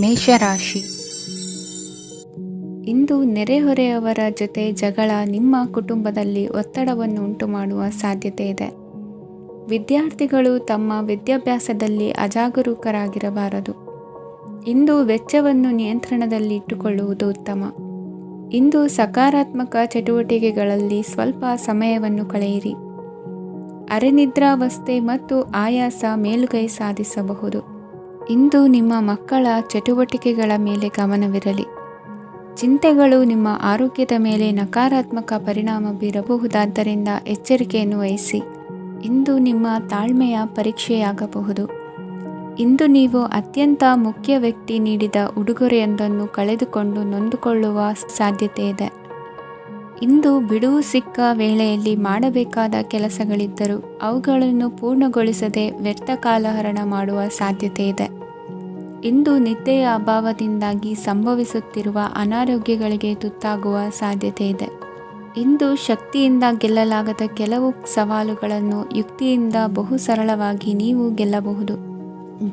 ಮೇಷರಾಶಿ. ಇಂದು ನೆರೆಹೊರೆಯವರ ಜೊತೆ ಜಗಳ ನಿಮ್ಮ ಕುಟುಂಬದಲ್ಲಿ ಒತ್ತಡವನ್ನು ಉಂಟುಮಾಡುವ ಸಾಧ್ಯತೆ ಇದೆ. ವಿದ್ಯಾರ್ಥಿಗಳು ತಮ್ಮ ವಿದ್ಯಾಭ್ಯಾಸದಲ್ಲಿ ಅಜಾಗರೂಕರಾಗಿರಬಾರದು. ಇಂದು ವೆಚ್ಚವನ್ನು ನಿಯಂತ್ರಣದಲ್ಲಿ ಇಟ್ಟುಕೊಳ್ಳುವುದು ಉತ್ತಮ. ಇಂದು ಸಕಾರಾತ್ಮಕ ಚಟುವಟಿಕೆಗಳಲ್ಲಿ ಸ್ವಲ್ಪ ಸಮಯವನ್ನು ಕಳೆಯಿರಿ. ಅರೆನಿದ್ರಾವಸ್ಥೆ ಮತ್ತು ಆಯಾಸ ಮೇಲುಗೈ ಸಾಧಿಸಬಹುದು. ಇಂದು ನಿಮ್ಮ ಮಕ್ಕಳ ಚಟುವಟಿಕೆಗಳ ಮೇಲೆ ಗಮನವಿರಲಿ. ಚಿಂತೆಗಳು ನಿಮ್ಮ ಆರೋಗ್ಯದ ಮೇಲೆ ನಕಾರಾತ್ಮಕ ಪರಿಣಾಮ ಬೀರಬಹುದಾದ್ದರಿಂದ ಎಚ್ಚರಿಕೆಯನ್ನು ವಹಿಸಿ. ಇಂದು ನಿಮ್ಮ ತಾಳ್ಮೆಯ ಪರೀಕ್ಷೆಯಾಗಬಹುದು. ಇಂದು ನೀವು ಅತ್ಯಂತ ಮುಖ್ಯ ವ್ಯಕ್ತಿ ನೀಡಿದ ಉಡುಗೊರೆಯೊಂದನ್ನು ಕಳೆದುಕೊಂಡು ನೊಂದುಕೊಳ್ಳುವ ಸಾಧ್ಯತೆ ಇದೆ. ಇಂದು ಬಿಡುವು ಸಿಕ್ಕ ವೇಳೆಯಲ್ಲಿ ಮಾಡಬೇಕಾದ ಕೆಲಸಗಳಿದ್ದರೂ ಅವುಗಳನ್ನು ಪೂರ್ಣಗೊಳಿಸದೆ ವ್ಯರ್ಥ ಕಾಲಹರಣ ಮಾಡುವ ಸಾಧ್ಯತೆ ಇದೆ. ಇಂದು ನಿದ್ದೆಯ ಅಭಾವದಿಂದಾಗಿ ಸಂಭವಿಸುತ್ತಿರುವ ಅನಾರೋಗ್ಯಗಳಿಗೆ ತುತ್ತಾಗುವ ಸಾಧ್ಯತೆ ಇದೆ. ಇಂದು ಶಕ್ತಿಯಿಂದ ಗೆಲ್ಲಲಾಗದ ಕೆಲವು ಸವಾಲುಗಳನ್ನು ಯುಕ್ತಿಯಿಂದ ಬಹು ಸರಳವಾಗಿ ನೀವು ಗೆಲ್ಲಬಹುದು.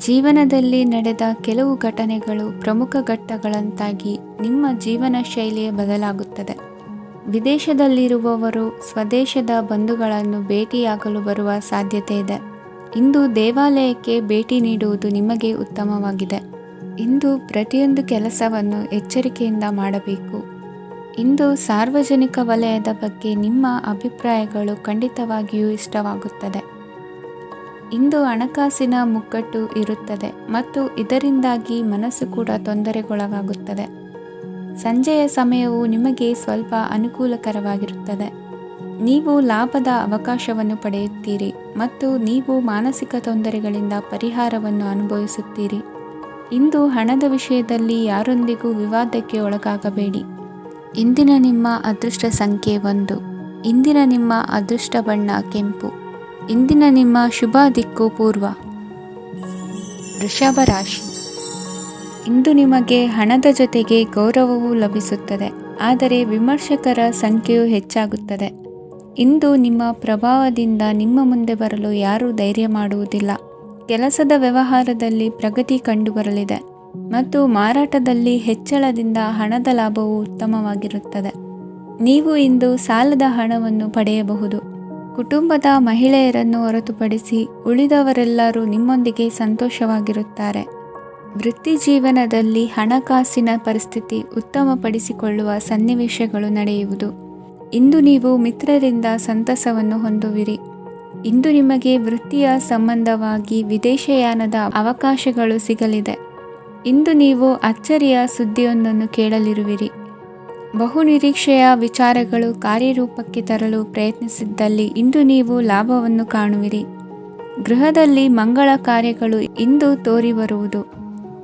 ಜೀವನದಲ್ಲಿ ನಡೆದ ಕೆಲವು ಘಟನೆಗಳು ಪ್ರಮುಖ ಘಟ್ಟಗಳಂತಾಗಿ ನಿಮ್ಮ ಜೀವನ ಶೈಲಿಯೇ ಬದಲಾಗುತ್ತದೆ. ವಿದೇಶದಲ್ಲಿರುವವರು ಸ್ವದೇಶದ ಬಂಧುಗಳನ್ನು ಭೇಟಿಯಾಗಲು ಬರುವ ಸಾಧ್ಯತೆ ಇದೆ. ಇಂದು ದೇವಾಲಯಕ್ಕೆ ಭೇಟಿ ನೀಡುವುದು ನಿಮಗೆ ಉತ್ತಮವಾಗಿದೆ. ಇಂದು ಪ್ರತಿಯೊಂದು ಕೆಲಸವನ್ನು ಎಚ್ಚರಿಕೆಯಿಂದ ಮಾಡಬೇಕು. ಇಂದು ಸಾರ್ವಜನಿಕ ವಲಯದ ಬಗ್ಗೆ ನಿಮ್ಮ ಅಭಿಪ್ರಾಯಗಳು ಖಂಡಿತವಾಗಿಯೂ ಇಷ್ಟವಾಗುತ್ತದೆ. ಇಂದು ಹಣಕಾಸಿನ ಮುಗ್ಗಟ್ಟು ಇರುತ್ತದೆ ಮತ್ತು ಇದರಿಂದಾಗಿ ಮನಸ್ಸು ಕೂಡ ತೊಂದರೆಗೊಳಗಾಗುತ್ತದೆ. ಸಂಜೆಯ ಸಮಯವು ನಿಮಗೆ ಸ್ವಲ್ಪ ಅನುಕೂಲಕರವಾಗಿರುತ್ತದೆ. ನೀವು ಲಾಭದ ಅವಕಾಶವನ್ನು ಪಡೆಯುತ್ತೀರಿ ಮತ್ತು ನೀವು ಮಾನಸಿಕ ತೊಂದರೆಗಳಿಂದ ಪರಿಹಾರವನ್ನು ಅನುಭವಿಸುತ್ತೀರಿ. ಇಂದು ಹಣದ ವಿಷಯದಲ್ಲಿ ಯಾರೊಂದಿಗೂ ವಿವಾದಕ್ಕೆ ಒಳಗಾಗಬೇಡಿ. ಇಂದಿನ ನಿಮ್ಮ ಅದೃಷ್ಟ ಸಂಖ್ಯೆ 1. ಇಂದಿನ ನಿಮ್ಮ ಅದೃಷ್ಟ ಬಣ್ಣ ಕೆಂಪು. ಇಂದಿನ ನಿಮ್ಮ ಶುಭ ದಿಕ್ಕು ಪೂರ್ವ. ವೃಷಭ ರಾಶಿ. ಇಂದು ನಿಮಗೆ ಹಣದ ಜೊತೆಗೆ ಗೌರವವೂ ಲಭಿಸುತ್ತದೆ, ಆದರೆ ವಿಮರ್ಶಕರ ಸಂಖ್ಯೆಯು ಹೆಚ್ಚಾಗುತ್ತದೆ. ಇಂದು ನಿಮ್ಮ ಪ್ರಭಾವದಿಂದ ನಿಮ್ಮ ಮುಂದೆ ಬರಲು ಯಾರೂ ಧೈರ್ಯ ಮಾಡುವುದಿಲ್ಲ. ಕೆಲಸದ ವ್ಯವಹಾರದಲ್ಲಿ ಪ್ರಗತಿ ಕಂಡುಬರಲಿದೆ ಮತ್ತು ಮಾರಾಟದಲ್ಲಿ ಹೆಚ್ಚಳದಿಂದ ಹಣದ ಲಾಭವು ಉತ್ತಮವಾಗಿರುತ್ತದೆ. ನೀವು ಇಂದು ಸಾಲದ ಹಣವನ್ನು ಪಡೆಯಬಹುದು. ಕುಟುಂಬದ ಮಹಿಳೆಯರನ್ನು ಹೊರತುಪಡಿಸಿ ಉಳಿದವರೆಲ್ಲರೂ ನಿಮ್ಮೊಂದಿಗೆ ಸಂತೋಷವಾಗಿರುತ್ತಾರೆ. ವೃತ್ತಿ ಜೀವನದಲ್ಲಿ ಹಣಕಾಸಿನ ಪರಿಸ್ಥಿತಿ ಉತ್ತಮಪಡಿಸಿಕೊಳ್ಳುವ ಸನ್ನಿವೇಶಗಳು ನಡೆಯುವುದು. ಇಂದು ನೀವು ಮಿತ್ರರಿಂದ ಸಂತಸವನ್ನು ಹೊಂದುವಿರಿ. ಇಂದು ನಿಮಗೆ ವೃತ್ತಿಯ ಸಂಬಂಧವಾಗಿ ವಿದೇಶಯಾನದ ಅವಕಾಶಗಳು ಸಿಗಲಿದೆ. ಇಂದು ನೀವು ಅಚ್ಚರಿಯ ಸುದ್ದಿಯೊಂದನ್ನು ಕೇಳಲಿರುವಿರಿ. ಬಹುನಿರೀಕ್ಷೆಯ ವಿಚಾರಗಳು ಕಾರ್ಯರೂಪಕ್ಕೆ ತರಲು ಪ್ರಯತ್ನಿಸಿದ್ದಲ್ಲಿ ಇಂದು ನೀವು ಲಾಭವನ್ನು ಕಾಣುವಿರಿ. ಗೃಹದಲ್ಲಿ ಮಂಗಳ ಕಾರ್ಯಗಳು ಇಂದು ತೋರಿಬರುವುದು.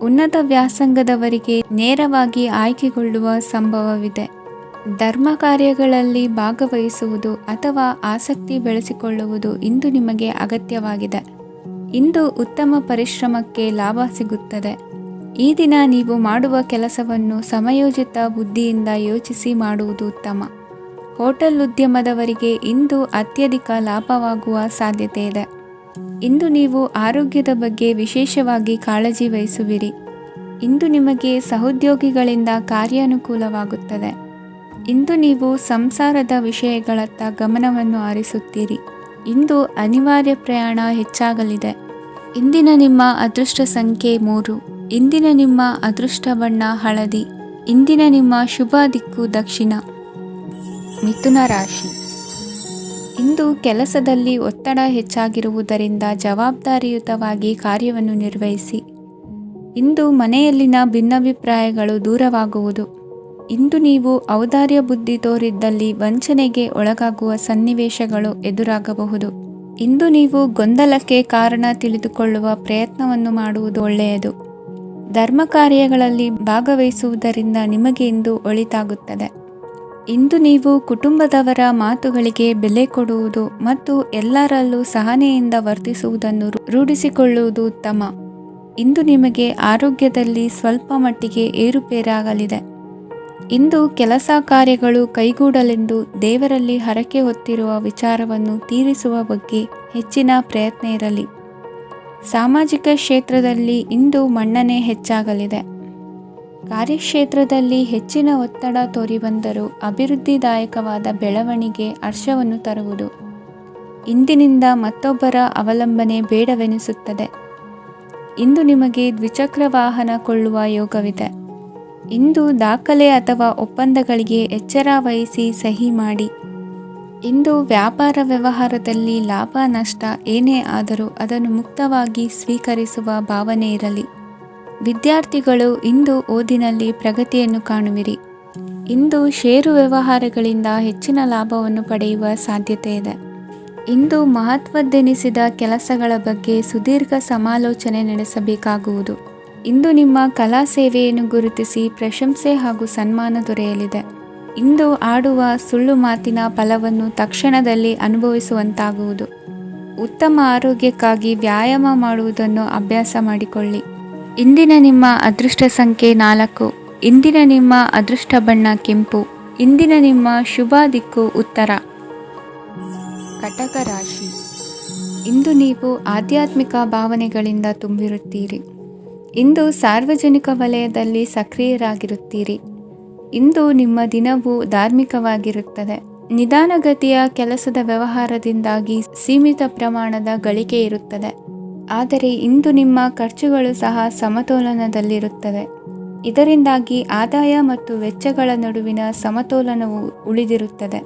ಉನ್ನತ ವ್ಯಾಸಂಗದವರಿಗೆ ನೇರವಾಗಿ ಆಯ್ಕೆಗೊಳ್ಳುವ ಸಂಭವವಿದೆ. ಧರ್ಮ ಕಾರ್ಯಗಳಲ್ಲಿ ಭಾಗವಹಿಸುವುದು ಅಥವಾ ಆಸಕ್ತಿ ಬೆಳೆಸಿಕೊಳ್ಳುವುದು ಇಂದು ನಿಮಗೆ ಅಗತ್ಯವಾಗಿದೆ. ಇಂದು ಉತ್ತಮ ಪರಿಶ್ರಮಕ್ಕೆ ಲಾಭ ಸಿಗುತ್ತದೆ. ಈ ದಿನ ನೀವು ಮಾಡುವ ಕೆಲಸವನ್ನು ಸಮಯೋಚಿತ ಬುದ್ಧಿಯಿಂದ ಯೋಚಿಸಿ ಮಾಡುವುದು ಉತ್ತಮ. ಹೋಟೆಲ್ ಉದ್ಯಮದವರಿಗೆ ಇಂದು ಅತ್ಯಧಿಕ ಲಾಭವಾಗುವ ಸಾಧ್ಯತೆ ಇದೆ. ಇಂದು ನೀವು ಆರೋಗ್ಯದ ಬಗ್ಗೆ ವಿಶೇಷವಾಗಿ ಕಾಳಜಿ ವಹಿಸುವಿರಿ. ಇಂದು ನಿಮಗೆ ಸಹೋದ್ಯೋಗಿಗಳಿಂದ ಕಾರ್ಯಾನುಕೂಲವಾಗುತ್ತದೆ. ಇಂದು ನೀವು ಸಂಸಾರದ ವಿಷಯಗಳತ್ತ ಗಮನವನ್ನು ಹರಿಸುತ್ತೀರಿ. ಇಂದು ಅನಿವಾರ್ಯ ಪ್ರಯಾಣ ಹೆಚ್ಚಾಗಲಿದೆ. ಇಂದಿನ ನಿಮ್ಮ ಅದೃಷ್ಟ ಸಂಖ್ಯೆ 3. ಇಂದಿನ ನಿಮ್ಮ ಅದೃಷ್ಟ ಬಣ್ಣ ಹಳದಿ. ಇಂದಿನ ನಿಮ್ಮ ಶುಭ ದಿಕ್ಕು ದಕ್ಷಿಣ. ಮಿಥುನ ರಾಶಿ. ಇಂದು ಕೆಲಸದಲ್ಲಿ ಒತ್ತಡ ಹೆಚ್ಚಾಗಿರುವುದರಿಂದ ಜವಾಬ್ದಾರಿಯುತವಾಗಿ ಕಾರ್ಯವನ್ನು ನಿರ್ವಹಿಸಿ. ಇಂದು ಮನೆಯಲ್ಲಿನ ಭಿನ್ನಾಭಿಪ್ರಾಯಗಳು ದೂರವಾಗುವುದು. ಇಂದು ನೀವು ಔದಾರ್ಯ ಬುದ್ಧಿ ತೋರಿದ್ದಲ್ಲಿ ವಂಚನೆಗೆ ಒಳಗಾಗುವ ಸನ್ನಿವೇಶಗಳು ಎದುರಾಗಬಹುದು. ಇಂದು ನೀವು ಗೊಂದಲಕ್ಕೆ ಕಾರಣ ತಿಳಿದುಕೊಳ್ಳುವ ಪ್ರಯತ್ನವನ್ನು ಮಾಡುವುದು ಒಳ್ಳೆಯದು. ಧರ್ಮ ಕಾರ್ಯಗಳಲ್ಲಿ ಭಾಗವಹಿಸುವುದರಿಂದ ನಿಮಗೆ ಇಂದು ಒಳಿತಾಗುತ್ತದೆ. ಇಂದು ನೀವು ಕುಟುಂಬದವರ ಮಾತುಗಳಿಗೆ ಬೆಲೆ ಕೊಡುವುದು ಮತ್ತು ಎಲ್ಲರಲ್ಲೂ ಸಹನೆಯಿಂದ ವರ್ತಿಸುವುದನ್ನು ರೂಢಿಸಿಕೊಳ್ಳುವುದು ಉತ್ತಮ. ಇಂದು ನಿಮಗೆ ಆರೋಗ್ಯದಲ್ಲಿ ಸ್ವಲ್ಪ ಮಟ್ಟಿಗೆ ಏರುಪೇರಾಗಲಿದೆ. ಇಂದು ಕೆಲಸ ಕಾರ್ಯಗಳು ಕೈಗೂಡಲೆಂದು ದೇವರಲ್ಲಿ ಹರಕೆ ಹೊತ್ತಿರುವ ವಿಚಾರವನ್ನು ತೀರಿಸುವ ಬಗ್ಗೆ ಹೆಚ್ಚಿನ ಪ್ರಯತ್ನ ಇರಲಿ. ಸಾಮಾಜಿಕ ಕ್ಷೇತ್ರದಲ್ಲಿ ಇಂದು ಮನ್ನಣೆ ಹೆಚ್ಚಾಗಲಿದೆ. ಕಾರ್ಯಕ್ಷೇತ್ರದಲ್ಲಿ ಹೆಚ್ಚಿನ ಒತ್ತಡ ತೋರಿಬಂದರೂ ಅಭಿವೃದ್ಧಿದಾಯಕವಾದ ಬೆಳವಣಿಗೆ ಹರ್ಷವನ್ನು ತರುವುದು. ಇಂದಿನಿಂದ ಮತ್ತೊಬ್ಬರ ಅವಲಂಬನೆ ಬೇಡವೆನಿಸುತ್ತದೆ. ಇಂದು ನಿಮಗೆ ದ್ವಿಚಕ್ರ ವಾಹನ ಕೊಳ್ಳುವ ಯೋಗವಿದೆ. ಇಂದು ದಾಖಲೆ ಅಥವಾ ಒಪ್ಪಂದಗಳಿಗೆ ಎಚ್ಚರ ವಹಿಸಿ ಸಹಿ ಮಾಡಿ. ಇಂದು ವ್ಯಾಪಾರ ವ್ಯವಹಾರದಲ್ಲಿ ಲಾಭ ನಷ್ಟ ಏನೇ ಆದರೂ ಅದನ್ನು ಮುಕ್ತವಾಗಿ ಸ್ವೀಕರಿಸುವ ಭಾವನೆ ಇರಲಿ. ವಿದ್ಯಾರ್ಥಿಗಳು ಇಂದು ಓದಿನಲ್ಲಿ ಪ್ರಗತಿಯನ್ನು ಕಾಣುವಿರಿ. ಇಂದು ಷೇರು ವ್ಯವಹಾರಗಳಿಂದ ಹೆಚ್ಚಿನ ಲಾಭವನ್ನು ಪಡೆಯುವ ಸಾಧ್ಯತೆ ಇದೆ. ಇಂದು ಮಹತ್ವದ್ದೆನಿಸಿದ ಕೆಲಸಗಳ ಬಗ್ಗೆ ಸುದೀರ್ಘ ಸಮಾಲೋಚನೆ ನಡೆಸಬೇಕಾಗುವುದು. ಇಂದು ನಿಮ್ಮ ಕಲಾ ಸೇವೆಯನ್ನು ಗುರುತಿಸಿ ಪ್ರಶಂಸೆ ಹಾಗೂ ಸನ್ಮಾನ ದೊರೆಯಲಿದೆ. ಇಂದು ಆಡುವ ಸುಳ್ಳು ಮಾತಿನ ಫಲವನ್ನು ತಕ್ಷಣದಲ್ಲಿ ಅನುಭವಿಸುವಂತಾಗುವುದು. ಉತ್ತಮ ಆರೋಗ್ಯಕ್ಕಾಗಿ ವ್ಯಾಯಾಮ ಮಾಡುವುದನ್ನು ಅಭ್ಯಾಸ ಮಾಡಿಕೊಳ್ಳಿ. ಇಂದಿನ ನಿಮ್ಮ ಅದೃಷ್ಟ ಸಂಖ್ಯೆ 4. ಇಂದಿನ ನಿಮ್ಮ ಅದೃಷ್ಟ ಬಣ್ಣ ಕೆಂಪು. ಇಂದಿನ ನಿಮ್ಮ ಶುಭ ದಿಕ್ಕು ಉತ್ತರ. ಕಟಕ ರಾಶಿ. ಇಂದು ನೀವು ಆಧ್ಯಾತ್ಮಿಕ ಭಾವನೆಗಳಿಂದ ತುಂಬಿರುತ್ತೀರಿ. ಇಂದು ಸಾರ್ವಜನಿಕ ವಲಯದಲ್ಲಿ ಸಕ್ರಿಯರಾಗಿರುತ್ತೀರಿ. ಇಂದು ನಿಮ್ಮ ದಿನವು ಧಾರ್ಮಿಕವಾಗಿರುತ್ತದೆ. ನಿಧಾನಗತಿಯ ಕೆಲಸದ ವ್ಯವಹಾರದಿಂದಾಗಿ ಸೀಮಿತ ಪ್ರಮಾಣದ ಗಳಿಕೆ ಇರುತ್ತದೆ. ಆದರೆ ಇಂದು ನಿಮ್ಮ ಖರ್ಚುಗಳು ಸಹ ಸಮತೋಲನದಲ್ಲಿರುತ್ತವೆ. ಇದರಿಂದಾಗಿ ಆದಾಯ ಮತ್ತು ವೆಚ್ಚಗಳ ನಡುವಿನ ಸಮತೋಲನವು ಉಳಿದಿರುತ್ತದೆ.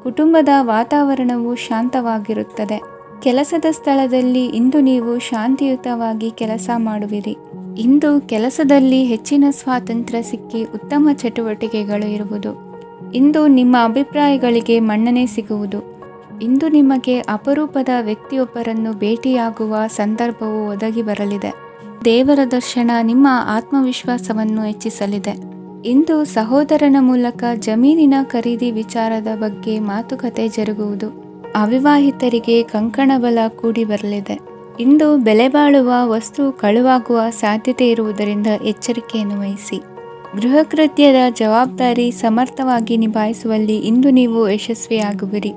ಕುಟುಂಬದ ವಾತಾವರಣವು ಶಾಂತವಾಗಿರುತ್ತದೆ. ಕೆಲಸದ ಸ್ಥಳದಲ್ಲಿ ಇಂದು ನೀವು ಶಾಂತಿಯುತವಾಗಿ ಕೆಲಸ ಮಾಡುವಿರಿ. ಇಂದು ಕೆಲಸದಲ್ಲಿ ಹೆಚ್ಚಿನ ಸ್ವಾತಂತ್ರ್ಯ ಸಿಕ್ಕಿ ಉತ್ತಮ ಚಟುವಟಿಕೆಗಳು ಇರುವುದು. ಇಂದು ನಿಮ್ಮ ಅಭಿಪ್ರಾಯಗಳಿಗೆ ಮನ್ನಣೆ ಸಿಗುವುದು. ಇಂದು ನಿಮಗೆ ಅಪರೂಪದ ವ್ಯಕ್ತಿಯೊಬ್ಬರನ್ನು ಭೇಟಿಯಾಗುವ ಸಂದರ್ಭವು ಒದಗಿ ಬರಲಿದೆ. ದೇವರ ದರ್ಶನ ನಿಮ್ಮ ಆತ್ಮವಿಶ್ವಾಸವನ್ನು ಹೆಚ್ಚಿಸಲಿದೆ. ಇಂದು ಸಹೋದರನ ಮೂಲಕ ಜಮೀನಿನ ಖರೀದಿ ವಿಚಾರದ ಬಗ್ಗೆ ಮಾತುಕತೆ ಜರುಗುವುದು. ಅವಿವಾಹಿತರಿಗೆ ಕಂಕಣಬಲ ಕೂಡಿ ಬರಲಿದೆ. ಇಂದು ಬೆಲೆ ಬಾಳುವ ವಸ್ತು ಕಳುವಾಗುವ ಸಾಧ್ಯತೆ ಇರುವುದರಿಂದ ಎಚ್ಚರಿಕೆಯನ್ನು ವಹಿಸಿ. ಗೃಹ ಕೃತ್ಯದ ಜವಾಬ್ದಾರಿ ಸಮರ್ಥವಾಗಿ ನಿಭಾಯಿಸುವಲ್ಲಿ ಇಂದು ನೀವು ಯಶಸ್ವಿಯಾಗುವಿರಿ.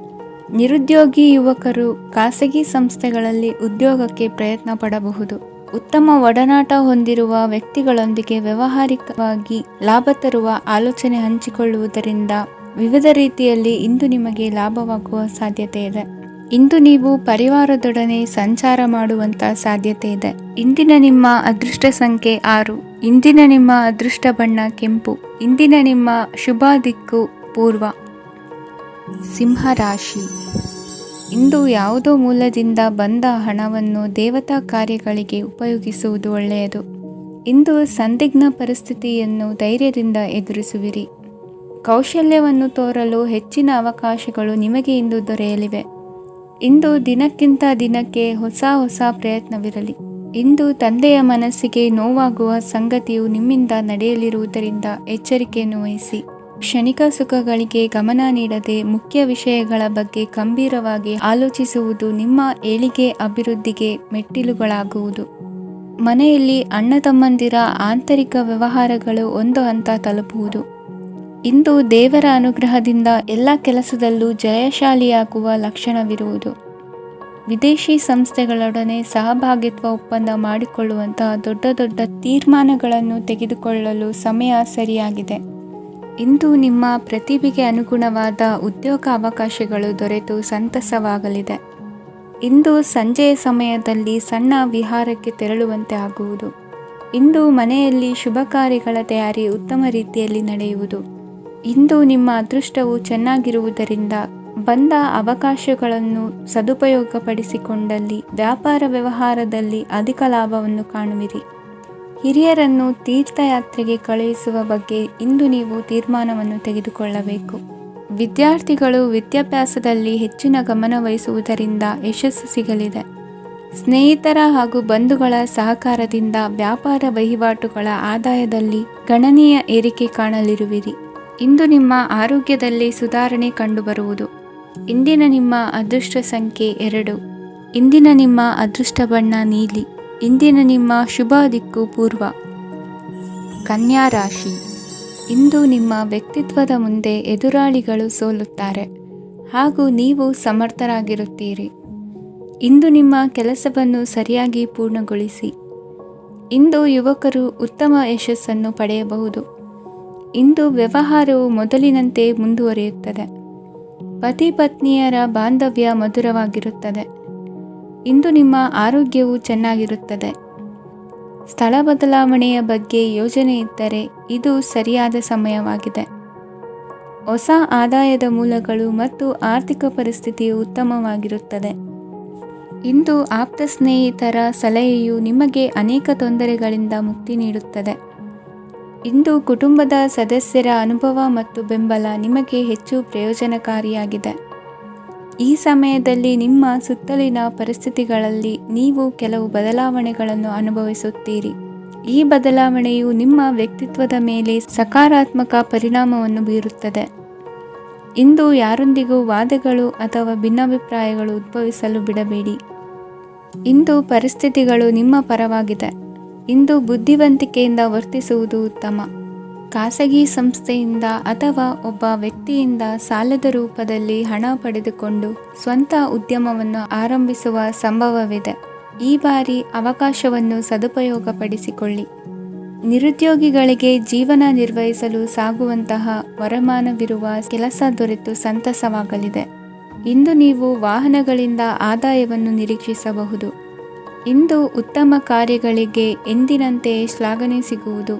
ನಿರುದ್ಯೋಗಿ ಯುವಕರು ಖಾಸಗಿ ಸಂಸ್ಥೆಗಳಲ್ಲಿ ಉದ್ಯೋಗಕ್ಕೆ ಪ್ರಯತ್ನ ಪಡಬಹುದು. ಉತ್ತಮ ಒಡನಾಟ ಹೊಂದಿರುವ ವ್ಯಕ್ತಿಗಳೊಂದಿಗೆ ವ್ಯಾವಹಾರಿಕವಾಗಿ ಲಾಭ ತರುವ ಆಲೋಚನೆ ಹಂಚಿಕೊಳ್ಳುವುದರಿಂದ ವಿವಿಧ ರೀತಿಯಲ್ಲಿ ಇಂದು ನಿಮಗೆ ಲಾಭವಾಗುವ ಸಾಧ್ಯತೆ ಇದೆ. ಇಂದು ನೀವು ಪರಿವಾರದೊಡನೆ ಸಂಚಾರ ಮಾಡುವಂತ ಸಾಧ್ಯತೆ ಇದೆ. ಇಂದಿನ ನಿಮ್ಮ ಅದೃಷ್ಟ ಸಂಖ್ಯೆ 6. ಇಂದಿನ ನಿಮ್ಮ ಅದೃಷ್ಟ ಬಣ್ಣ ಕೆಂಪು. ಇಂದಿನ ನಿಮ್ಮ ಶುಭ ದಿಕ್ಕು ಪೂರ್ವ. ಸಿಂಹ ರಾಶಿ. ಇಂದು ಯಾವುದೋ ಮೂಲದಿಂದ ಬಂದ ಹಣವನ್ನು ದೇವತಾ ಕಾರ್ಯಗಳಿಗೆ ಉಪಯೋಗಿಸುವುದು ಒಳ್ಳೆಯದು. ಇಂದು ಸಂದಿಗ್ಧ ಪರಿಸ್ಥಿತಿಯನ್ನು ಧೈರ್ಯದಿಂದ ಎದುರಿಸುವಿರಿ. ಕೌಶಲ್ಯವನ್ನು ತೋರಲು ಹೆಚ್ಚಿನ ಅವಕಾಶಗಳು ನಿಮಗೆ ಇಂದು ದೊರೆಯಲಿವೆ. ಇಂದು ದಿನಕ್ಕಿಂತ ದಿನಕ್ಕೆ ಹೊಸ ಪ್ರಯತ್ನವಿರಲಿ. ಇಂದು ತಂದೆಯ ಮನಸ್ಸಿಗೆ ನೋವಾಗುವ ಸಂಗತಿಯು ನಿಮ್ಮಿಂದ ನಡೆಯಲಿರುವುದರಿಂದ ಎಚ್ಚರಿಕೆಯನ್ನು ವಹಿಸಿ. ಕ್ಷಣಿಕ ಸುಖಗಳಿಗೆ ಗಮನ ನೀಡದೆ ಮುಖ್ಯ ವಿಷಯಗಳ ಬಗ್ಗೆ ಗಂಭೀರವಾಗಿ ಆಲೋಚಿಸುವುದು ನಿಮ್ಮ ಏಳಿಗೆ ಅಭಿವೃದ್ಧಿಗೆ ಮೆಟ್ಟಿಲುಗಳಾಗುವುದು. ಮನೆಯಲ್ಲಿ ಅಣ್ಣ ತಮ್ಮಂದಿರ ಆಂತರಿಕ ವ್ಯವಹಾರಗಳು ಒಂದು ಹಂತ ತಲುಪುವುದು. ಇಂದು ದೇವರ ಅನುಗ್ರಹದಿಂದ ಎಲ್ಲ ಕೆಲಸದಲ್ಲೂ ಜಯಶಾಲಿಯಾಗುವ ಲಕ್ಷಣವಿರುವುದು. ವಿದೇಶಿ ಸಂಸ್ಥೆಗಳೊಡನೆ ಸಹಭಾಗಿತ್ವ ಒಪ್ಪಂದ ಮಾಡಿಕೊಳ್ಳುವಂತಹ ದೊಡ್ಡ ತೀರ್ಮಾನಗಳನ್ನು ತೆಗೆದುಕೊಳ್ಳಲು ಸಮಯ ಸರಿಯಾಗಿದೆ. ಇಂದು ನಿಮ್ಮ ಪ್ರತಿಭೆಗೆ ಅನುಗುಣವಾದ ಉದ್ಯೋಗ ಅವಕಾಶಗಳು ದೊರೆತು ಸಂತಸವಾಗಲಿದೆ. ಇಂದು ಸಂಜೆಯ ಸಮಯದಲ್ಲಿ ಸಣ್ಣ ವಿಹಾರಕ್ಕೆ ತೆರಳುವಂತೆ ಆಗುವುದು. ಇಂದು ಮನೆಯಲ್ಲಿ ಶುಭ ಕಾರ್ಯಗಳ ತಯಾರಿ ಉತ್ತಮ ರೀತಿಯಲ್ಲಿ ನಡೆಯುವುದು. ಇಂದು ನಿಮ್ಮ ಅದೃಷ್ಟವು ಚೆನ್ನಾಗಿರುವುದರಿಂದ ಬಂದ ಅವಕಾಶಗಳನ್ನು ಸದುಪಯೋಗಪಡಿಸಿಕೊಂಡಲ್ಲಿ ವ್ಯಾಪಾರ ವ್ಯವಹಾರದಲ್ಲಿ ಅಧಿಕ ಲಾಭವನ್ನು ಕಾಣುವಿರಿ. ಹಿರಿಯರನ್ನು ತೀರ್ಥಯಾತ್ರೆಗೆ ಕಳುಹಿಸುವ ಬಗ್ಗೆ ಇಂದು ನೀವು ತೀರ್ಮಾನವನ್ನು ತೆಗೆದುಕೊಳ್ಳಬೇಕು. ವಿದ್ಯಾರ್ಥಿಗಳು ವಿದ್ಯಾಭ್ಯಾಸದಲ್ಲಿ ಹೆಚ್ಚಿನ ಗಮನ ವಹಿಸುವುದರಿಂದ ಯಶಸ್ಸು ಸಿಗಲಿದೆ. ಸ್ನೇಹಿತರ ಹಾಗೂ ಬಂಧುಗಳ ಸಹಕಾರದಿಂದ ವ್ಯಾಪಾರ ವಹಿವಾಟುಗಳ ಆದಾಯದಲ್ಲಿ ಗಣನೀಯ ಏರಿಕೆ ಕಾಣಲಿರುವಿರಿ. ಇಂದು ನಿಮ್ಮ ಆರೋಗ್ಯದಲ್ಲಿ ಸುಧಾರಣೆ ಕಂಡುಬರುವುದು. ಇಂದಿನ ನಿಮ್ಮ ಅದೃಷ್ಟ ಸಂಖ್ಯೆ 2. ಇಂದಿನ ನಿಮ್ಮ ಅದೃಷ್ಟ ಬಣ್ಣ ನೀಲಿ. ಇಂದಿನ ನಿಮ್ಮ ಶುಭ ದಿಕ್ಕು ಪೂರ್ವ. ಕನ್ಯಾ ರಾಶಿ. ಇಂದು ನಿಮ್ಮ ವ್ಯಕ್ತಿತ್ವದ ಮುಂದೆ ಎದುರಾಳಿಗಳು ಸೋಲುತ್ತಾರೆ ಹಾಗೂ ನೀವು ಸಮರ್ಥರಾಗಿರುತ್ತೀರಿ. ಇಂದು ನಿಮ್ಮ ಕೆಲಸವನ್ನು ಸರಿಯಾಗಿ ಪೂರ್ಣಗೊಳಿಸಿ. ಇಂದು ಯುವಕರು ಉತ್ತಮ ಯಶಸ್ಸನ್ನು ಪಡೆಯಬಹುದು. ಇಂದು ವ್ಯವಹಾರವು ಮೊದಲಿನಂತೆ ಮುಂದುವರಿಯುತ್ತದೆ. ಪತಿ ಪತ್ನಿಯರ ಬಾಂಧವ್ಯ ಮಧುರವಾಗಿರುತ್ತದೆ. ಇಂದು ನಿಮ್ಮ ಆರೋಗ್ಯವು ಚೆನ್ನಾಗಿರುತ್ತದೆ. ಸ್ಥಳ ಬದಲಾವಣೆಯ ಬಗ್ಗೆ ಯೋಜನೆ ಇದ್ದರೆ ಇದು ಸರಿಯಾದ ಸಮಯವಾಗಿದೆ. ಹೊಸ ಆದಾಯದ ಮೂಲಗಳು ಮತ್ತು ಆರ್ಥಿಕ ಪರಿಸ್ಥಿತಿಯು ಉತ್ತಮವಾಗಿರುತ್ತದೆ. ಇಂದು ಆಪ್ತ ಸ್ನೇಹಿತರ ಸಲಹೆಯು ನಿಮಗೆ ಅನೇಕ ತೊಂದರೆಗಳಿಂದ ಮುಕ್ತಿ ನೀಡುತ್ತದೆ. ಇಂದು ಕುಟುಂಬದ ಸದಸ್ಯರ ಅನುಭವ ಮತ್ತು ಬೆಂಬಲ ನಿಮಗೆ ಹೆಚ್ಚು ಪ್ರಯೋಜನಕಾರಿಯಾಗಿದೆ. ಈ ಸಮಯದಲ್ಲಿ ನಿಮ್ಮ ಸುತ್ತಲಿನ ಪರಿಸ್ಥಿತಿಗಳಲ್ಲಿ ನೀವು ಕೆಲವು ಬದಲಾವಣೆಗಳನ್ನು ಅನುಭವಿಸುತ್ತೀರಿ. ಈ ಬದಲಾವಣೆಯು ನಿಮ್ಮ ವ್ಯಕ್ತಿತ್ವದ ಮೇಲೆ ಸಕಾರಾತ್ಮಕ ಪರಿಣಾಮವನ್ನು ಬೀರುತ್ತದೆ. ಇಂದು ಯಾರೊಂದಿಗೂ ವಾದಗಳು ಅಥವಾ ಭಿನ್ನಾಭಿಪ್ರಾಯಗಳು ಉದ್ಭವಿಸಲು ಬಿಡಬೇಡಿ. ಇಂದು ಪರಿಸ್ಥಿತಿಗಳು ನಿಮ್ಮ ಪರವಾಗಿದೆ. ಇಂದು ಬುದ್ಧಿವಂತಿಕೆಯಿಂದ ವರ್ತಿಸುವುದು ಉತ್ತಮ. ಖಾಸಗಿ ಸಂಸ್ಥೆಯಿಂದ ಅಥವಾ ಒಬ್ಬ ವ್ಯಕ್ತಿಯಿಂದ ಸಾಲದ ರೂಪದಲ್ಲಿ ಹಣ ಪಡೆದುಕೊಂಡು ಸ್ವಂತ ಉದ್ಯಮವನ್ನು ಆರಂಭಿಸುವ ಸಂಭವವಿದೆ. ಈ ಬಾರಿ ಅವಕಾಶವನ್ನು ಸದುಪಯೋಗಪಡಿಸಿಕೊಳ್ಳಿ. ನಿರುದ್ಯೋಗಿಗಳಿಗೆ ಜೀವನ ನಿರ್ವಹಿಸಲು ಸಾಗುವಂತಹ ವರಮಾನವಿರುವ ಕೆಲಸ ದೊರೆತು ಸಂತಸವಾಗಲಿದೆ. ಇಂದು ನೀವು ವಾಹನಗಳಿಂದ ಆದಾಯವನ್ನು ನಿರೀಕ್ಷಿಸಬಹುದು. ಇಂದು ಉತ್ತಮ ಕಾರ್ಯಗಳಿಗೆ ಎಂದಿನಂತೆ ಶ್ಲಾಘನೆ ಸಿಗುವುದು.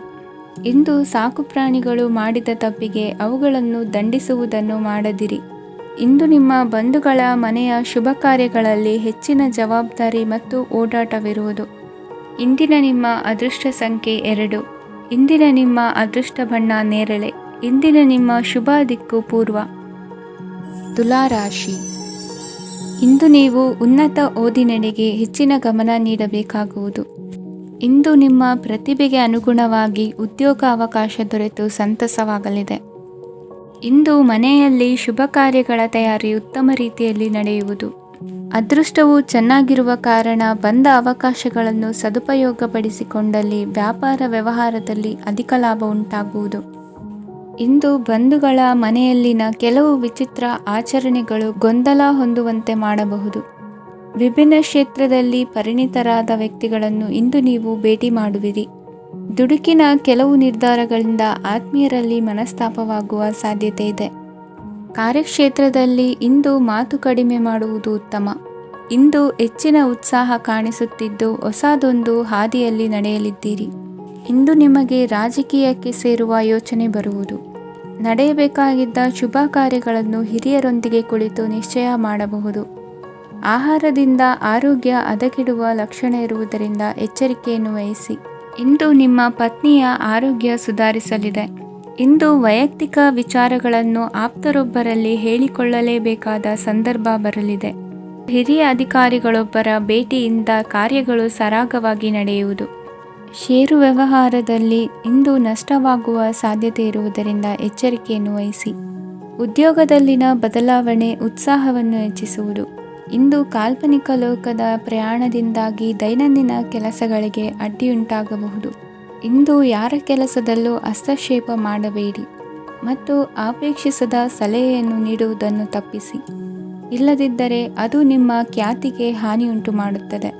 ಇಂದು ಸಾಕುಪ್ರಾಣಿಗಳು ಮಾಡಿದ ತಪ್ಪಿಗೆ ಅವುಗಳನ್ನು ದಂಡಿಸುವುದನ್ನು ಮಾಡದಿರಿ. ಇಂದು ನಿಮ್ಮ ಬಂಧುಗಳ ಮನೆಯ ಶುಭ ಕಾರ್ಯಗಳಲ್ಲಿ ಹೆಚ್ಚಿನ ಜವಾಬ್ದಾರಿ ಮತ್ತು ಓಡಾಟವಿರುವುದು. ಇಂದಿನ ನಿಮ್ಮ ಅದೃಷ್ಟ ಸಂಖ್ಯೆ 2. ಇಂದಿನ ನಿಮ್ಮ ಅದೃಷ್ಟ ಬಣ್ಣ ನೇರಳೆ. ಇಂದಿನ ನಿಮ್ಮ ಶುಭ ದಿಕ್ಕು ಪೂರ್ವ. ತುಲಾ ರಾಶಿ. ಇಂದು ನೀವು ಉನ್ನತ ಓದಿನೆಡೆಗೆ ಹೆಚ್ಚಿನ ಗಮನ ನೀಡಬೇಕಾಗುವುದು. ಇಂದು ನಿಮ್ಮ ಪ್ರತಿಭೆಗೆ ಅನುಗುಣವಾಗಿ ಉದ್ಯೋಗ ಅವಕಾಶ ದೊರೆತು ಸಂತಸವಾಗಲಿದೆ. ಇಂದು ಮನೆಯಲ್ಲಿ ಶುಭ ಕಾರ್ಯಗಳ ತಯಾರಿ ಉತ್ತಮ ರೀತಿಯಲ್ಲಿ ನಡೆಯುವುದು. ಅದೃಷ್ಟವು ಚೆನ್ನಾಗಿರುವ ಕಾರಣ ಬಂದ ಅವಕಾಶಗಳನ್ನು ಸದುಪಯೋಗಪಡಿಸಿಕೊಂಡಲ್ಲಿ ವ್ಯಾಪಾರ ವ್ಯವಹಾರದಲ್ಲಿ ಅಧಿಕ ಲಾಭ ಉಂಟಾಗುವುದು. ಇಂದು ಬಂಧುಗಳ ಮನೆಯಲ್ಲಿನ ಕೆಲವು ವಿಚಿತ್ರ ಆಚರಣೆಗಳು ಗೊಂದಲ ಹೊಂದುವಂತೆ ಮಾಡಬಹುದು. ವಿಭಿನ್ನ ಕ್ಷೇತ್ರದಲ್ಲಿ ಪರಿಣಿತರಾದ ವ್ಯಕ್ತಿಗಳನ್ನು ಇಂದು ನೀವು ಭೇಟಿ ಮಾಡುವಿರಿ. ದುಡುಕಿನ ಕೆಲವು ನಿರ್ಧಾರಗಳಿಂದ ಆತ್ಮೀಯರಲ್ಲಿ ಮನಸ್ತಾಪವಾಗುವ ಸಾಧ್ಯತೆ ಇದೆ. ಕಾರ್ಯಕ್ಷೇತ್ರದಲ್ಲಿ ಇಂದು ಮಾತು ಕಡಿಮೆ ಮಾಡುವುದು ಉತ್ತಮ. ಇಂದು ಹೆಚ್ಚಿನ ಉತ್ಸಾಹ ಕಾಣಿಸುತ್ತಿದ್ದು ಹೊಸದೊಂದು ಹಾದಿಯಲ್ಲಿ ನಡೆಯಲಿದ್ದೀರಿ. ಇಂದು ನಿಮಗೆ ರಾಜಕೀಯಕ್ಕೆ ಸೇರುವ ಯೋಚನೆ ಬರುವುದು. ನಡೆಯಬೇಕಾಗಿದ್ದ ಶುಭ ಕಾರ್ಯಗಳನ್ನು ಹಿರಿಯರೊಂದಿಗೆ ಕುಳಿತು ನಿಶ್ಚಯ ಮಾಡಬಹುದು. ಆಹಾರದಿಂದ ಆರೋಗ್ಯ ಹದಗೆಡುವ ಲಕ್ಷಣ ಇರುವುದರಿಂದ ಎಚ್ಚರಿಕೆಯನ್ನು ವಹಿಸಿ. ಇಂದು ನಿಮ್ಮ ಪತ್ನಿಯ ಆರೋಗ್ಯ ಸುಧಾರಿಸಲಿದೆ. ಇಂದು ವೈಯಕ್ತಿಕ ವಿಚಾರಗಳನ್ನು ಆಪ್ತರೊಬ್ಬರಲ್ಲಿ ಹೇಳಿಕೊಳ್ಳಲೇಬೇಕಾದ ಸಂದರ್ಭ ಬರಲಿದೆ. ಹಿರಿಯ ಅಧಿಕಾರಿಗಳೊಬ್ಬರ ಭೇಟಿಯಿಂದ ಕಾರ್ಯಗಳು ಸರಾಗವಾಗಿ ನಡೆಯುವುದು. ಷೇರು ವ್ಯವಹಾರದಲ್ಲಿ ಇಂದು ನಷ್ಟವಾಗುವ ಸಾಧ್ಯತೆ ಇರುವುದರಿಂದ ಎಚ್ಚರಿಕೆಯನ್ನು ವಹಿಸಿ. ಉದ್ಯೋಗದಲ್ಲಿನ ಬದಲಾವಣೆ ಉತ್ಸಾಹವನ್ನು ಹೆಚ್ಚಿಸುವುದು. ಇಂದು ಕಾಲ್ಪನಿಕ ಲೋಕದ ಪ್ರಯಾಣದಿಂದಾಗಿ ದೈನಂದಿನ ಕೆಲಸಗಳಿಗೆ ಅಡ್ಡಿಯುಂಟಾಗಬಹುದು. ಇಂದು ಯಾರ ಕೆಲಸದಲ್ಲೂ ಹಸ್ತಕ್ಷೇಪ ಮಾಡಬೇಡಿ ಮತ್ತು ಅಪೇಕ್ಷಿಸದ ಸಲಹೆಯನ್ನು ನೀಡುವುದನ್ನು ತಪ್ಪಿಸಿ. ಇಲ್ಲದಿದ್ದರೆ ಅದು ನಿಮ್ಮ ಖ್ಯಾತಿಗೆ ಹಾನಿಯುಂಟು ಮಾಡುತ್ತದೆ.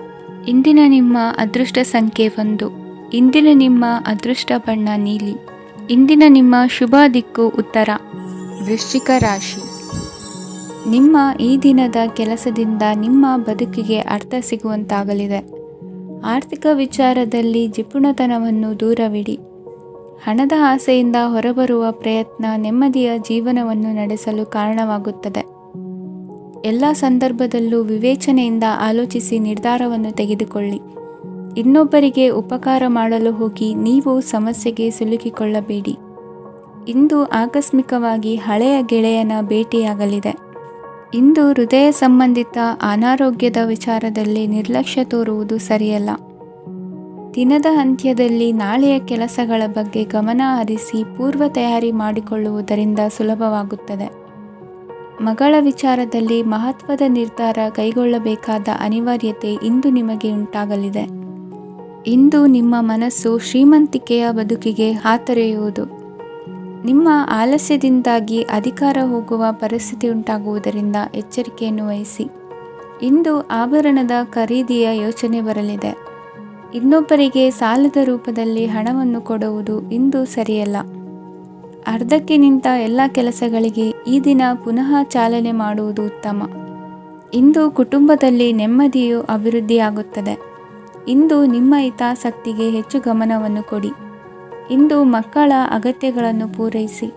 ಇಂದಿನ ನಿಮ್ಮ ಅದೃಷ್ಟ ಸಂಖ್ಯೆ 1. ಇಂದಿನ ನಿಮ್ಮ ಅದೃಷ್ಟ ಬಣ್ಣ ನೀಲಿ. ಇಂದಿನ ನಿಮ್ಮ ಶುಭ ದಿಕ್ಕು ಉತ್ತರ. ವೃಶ್ಚಿಕ ರಾಶಿ. ನಿಮ್ಮ ಈ ದಿನದ ಕೆಲಸದಿಂದ ನಿಮ್ಮ ಬದುಕಿಗೆ ಅರ್ಥ ಸಿಗುವಂತಾಗಲಿದೆ. ಆರ್ಥಿಕ ವಿಚಾರದಲ್ಲಿ ಜಿಪುಣತನವನ್ನು ದೂರವಿಡಿ. ಹಣದ ಆಸೆಯಿಂದ ಹೊರಬರುವ ಪ್ರಯತ್ನ ನೆಮ್ಮದಿಯ ಜೀವನವನ್ನು ನಡೆಸಲು ಕಾರಣವಾಗುತ್ತದೆ. ಎಲ್ಲ ಸಂದರ್ಭದಲ್ಲೂ ವಿವೇಚನೆಯಿಂದ ಆಲೋಚಿಸಿ ನಿರ್ಧಾರವನ್ನು ತೆಗೆದುಕೊಳ್ಳಿ. ಇನ್ನೊಬ್ಬರಿಗೆ ಉಪಕಾರ ಮಾಡಲು ಹೋಗಿ ನೀವು ಸಮಸ್ಯೆಗೆ ಸಿಲುಕಿಕೊಳ್ಳಬೇಡಿ. ಇಂದು ಆಕಸ್ಮಿಕವಾಗಿ ಹಳೆಯ ಗೆಳೆಯನ ಭೇಟಿಯಾಗಲಿದೆ. ಇಂದು ಹೃದಯ ಸಂಬಂಧಿತ ಅನಾರೋಗ್ಯದ ವಿಚಾರದಲ್ಲಿ ನಿರ್ಲಕ್ಷ್ಯ ತೋರುವುದು ಸರಿಯಲ್ಲ. ದಿನದ ಅಂತ್ಯದಲ್ಲಿ ನಾಳೆಯ ಕೆಲಸಗಳ ಬಗ್ಗೆ ಗಮನ ಹರಿಸಿ ಪೂರ್ವ ತಯಾರಿ ಮಾಡಿಕೊಳ್ಳುವುದರಿಂದ ಸುಲಭವಾಗುತ್ತದೆ. ಮಗಳ ವಿಚಾರದಲ್ಲಿ ಮಹತ್ವದ ನಿರ್ಧಾರ ಕೈಗೊಳ್ಳಬೇಕಾದ ಅನಿವಾರ್ಯತೆ ಇಂದು ನಿಮಗೆ ಉಂಟಾಗಲಿದೆ. ಇಂದು ನಿಮ್ಮ ಮನಸ್ಸು ಶ್ರೀಮಂತಿಕೆಯ ಬದುಕಿಗೆ ಹಾತೊರೆಯುವುದು. ನಿಮ್ಮ ಆಲಸ್ಯದಿಂದಾಗಿ ಅಧಿಕಾರ ಹೋಗುವ ಪರಿಸ್ಥಿತಿ ಉಂಟಾಗುವುದರಿಂದ ಎಚ್ಚರಿಕೆಯನ್ನು ವಹಿಸಿ. ಇಂದು ಆಭರಣದ ಖರೀದಿಯ ಯೋಚನೆ ಬರಲಿದೆ. ಇನ್ನೊಬ್ಬರಿಗೆ ಸಾಲದ ರೂಪದಲ್ಲಿ ಹಣವನ್ನು ಕೊಡುವುದು ಇಂದು ಸರಿಯಲ್ಲ. ಅರ್ಧಕ್ಕೆ ನಿಂತ ಎಲ್ಲ ಕೆಲಸಗಳಿಗೆ ಈ ದಿನ ಪುನಃ ಚಾಲನೆ ಮಾಡುವುದು ಉತ್ತಮ. ಇಂದು ಕುಟುಂಬದಲ್ಲಿ ನೆಮ್ಮದಿಯು ಅಭಿವೃದ್ಧಿಯಾಗುತ್ತದೆ. ಇಂದು ನಿಮ್ಮ ಹಿತಾಸಕ್ತಿಗೆ ಹೆಚ್ಚು ಗಮನವನ್ನು ಕೊಡಿ. ಇಂದು ಮಕ್ಕಳ ಅಗತ್ಯಗಳನ್ನು ಪೂರೈಸಿ.